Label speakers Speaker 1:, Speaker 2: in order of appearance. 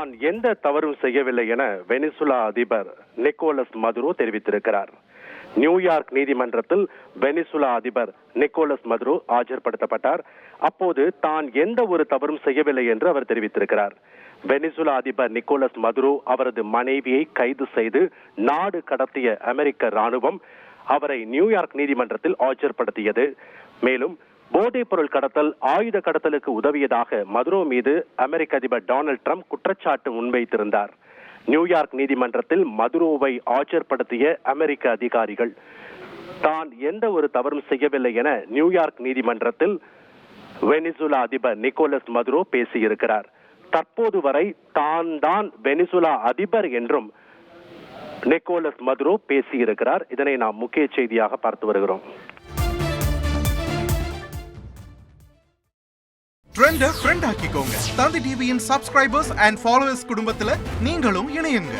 Speaker 1: தான் எந்த தவறும் செய்யவில்லை என வெனிசுலா அதிபர் நிக்கோலஸ் மதுரோ தெரிவித்திருக்கிறார். நியூயார்க் நீதிமன்றத்தில் வெனிசுலா அதிபர் நிக்கோலஸ் மதுரோ ஆஜர்படுத்தப்பட்டார். அப்போது தான் எந்த ஒரு தவறும் செய்யவில்லை என்று அவர் தெரிவித்திருக்கிறார். வெனிசுலா அதிபர் நிக்கோலஸ் மதுரோ அவரது மனைவியை கைது செய்து நாடு கடத்திய அமெரிக்க ராணுவம் அவரை நியூயார்க் நீதிமன்றத்தில் ஆஜர்படுத்தியது. மேலும் போதைப் பொருள் கடத்தல், ஆயுத கடத்தலுக்கு உதவியதாக மதுரோ மீது அமெரிக்க அதிபர் டொனால்ட் ட்ரம்ப் குற்றச்சாட்டு முன்வைத்திருந்தார். நியூயார்க் நீதிமன்றத்தில் மதுரோவை ஆஜர்படுத்திய அமெரிக்க அதிகாரிகள் தான் எந்த ஒரு தவறும் செய்யவில்லை என நியூயார்க் நீதிமன்றத்தில் வெனிசுலா அதிபர் நிக்கோலஸ் மதுரோ பேசியிருக்கிறார். தற்போது வரை தான் வெனிசுலா அதிபர் என்றும் நிக்கோலஸ் மதுரோ பேசியிருக்கிறார். இதனை நாம் முக்கிய செய்தியாக பார்த்து வருகிறோம்.
Speaker 2: ட்ரெண்ட ஃப்ரெண்ட் ஆக்கிக்கோங்க. தந்தி டிவியின் சப்ஸ்கிரைபர்ஸ் அண்ட் ஃபாலோவர்ஸ் குடும்பத்துல நீங்களும் இணையுங்க.